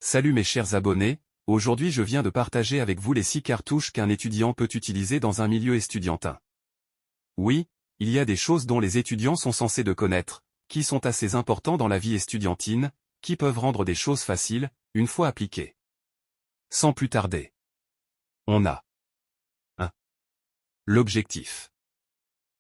Salut mes chers abonnés, aujourd'hui je viens de partager avec vous les 6 cartouches qu'un étudiant peut utiliser dans un milieu estudiantin. Oui, il y a des choses dont les étudiants sont censés de connaître, qui sont assez importants dans la vie estudiantine, qui peuvent rendre des choses faciles, une fois appliquées. Sans plus tarder. On a 1. L'objectif.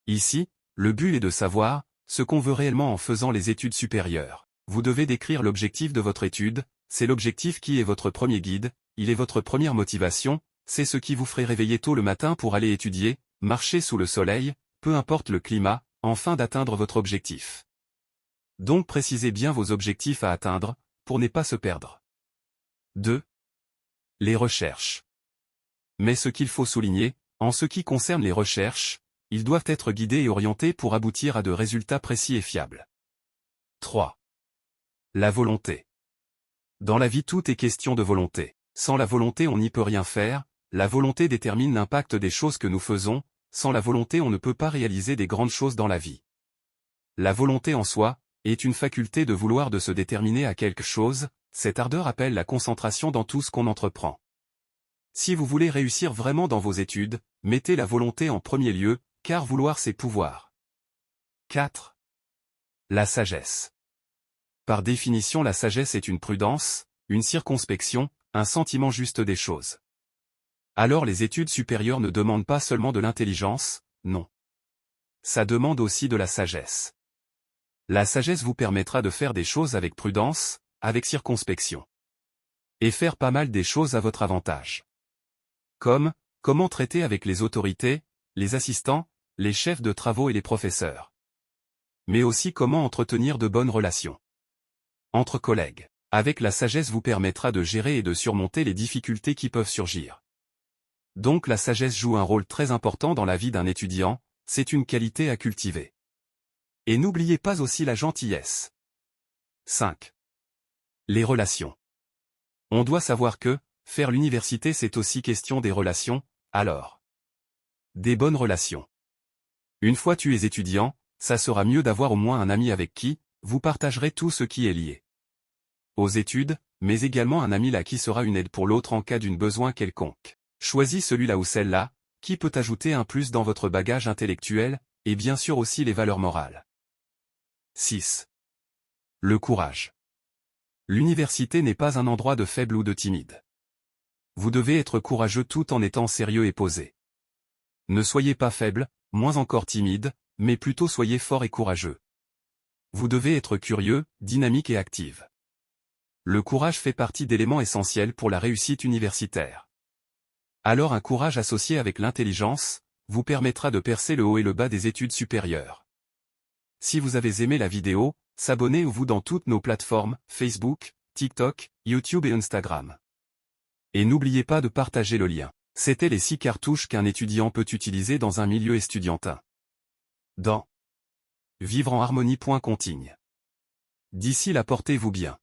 Ici, le but est de savoir ce qu'on veut réellement en faisant les études supérieures. Vous devez décrire l'objectif de votre étude, c'est l'objectif qui est votre premier guide, il est votre première motivation, c'est ce qui vous ferait réveiller tôt le matin pour aller étudier, marcher sous le soleil, peu importe le climat, afin d'atteindre votre objectif. Donc précisez bien vos objectifs à atteindre, pour ne pas se perdre. 2. Les recherches. Mais ce qu'il faut souligner, en ce qui concerne les recherches, ils doivent être guidés et orientés pour aboutir à de résultats précis et fiables. 3. La volonté. Dans la vie tout est question de volonté. Sans la volonté on n'y peut rien faire, la volonté détermine l'impact des choses que nous faisons, sans la volonté on ne peut pas réaliser des grandes choses dans la vie. La volonté en soi, est une faculté de vouloir de se déterminer à quelque chose, cette ardeur appelle la concentration dans tout ce qu'on entreprend. Si vous voulez réussir vraiment dans vos études, mettez la volonté en premier lieu, car vouloir c'est pouvoir. 4. La sagesse. Par définition la sagesse est une prudence, une circonspection, un sentiment juste des choses. Alors les études supérieures ne demandent pas seulement de l'intelligence, non. Ça demande aussi de la sagesse. La sagesse vous permettra de faire des choses avec prudence, avec circonspection. Et faire pas mal des choses à votre avantage. Comme, comment traiter avec les autorités, les assistants, les chefs de travaux et les professeurs. Mais aussi comment entretenir de bonnes relations entre collègues. Avec la sagesse vous permettra de gérer et de surmonter les difficultés qui peuvent surgir. Donc la sagesse joue un rôle très important dans la vie d'un étudiant, c'est une qualité à cultiver. Et n'oubliez pas aussi la gentillesse. 5. Les relations. On doit savoir que, faire l'université c'est aussi question des relations, alors. Des bonnes relations. Une fois tu es étudiant, ça sera mieux d'avoir au moins un ami avec qui, vous partagerez tout ce qui est lié aux études, mais également un ami là qui sera une aide pour l'autre en cas d'un besoin quelconque. Choisis celui-là ou celle-là, qui peut ajouter un plus dans votre bagage intellectuel, et bien sûr aussi les valeurs morales. 6. Le courage. L'université n'est pas un endroit de faible ou de timide. Vous devez être courageux tout en étant sérieux et posé. Ne soyez pas faible, moins encore timide, mais plutôt soyez fort et courageux. Vous devez être curieux, dynamique et active. Le courage fait partie d'éléments essentiels pour la réussite universitaire. Alors un courage associé avec l'intelligence, vous permettra de percer le haut et le bas des études supérieures. Si vous avez aimé la vidéo, abonnez-vous dans toutes nos plateformes, Facebook, TikTok, YouTube et Instagram. Et n'oubliez pas de partager le lien. C'était les 6 cartouches qu'un étudiant peut utiliser dans un milieu estudiantin. Dans Vivre en harmonie. Contigne. D'ici là portez-vous bien.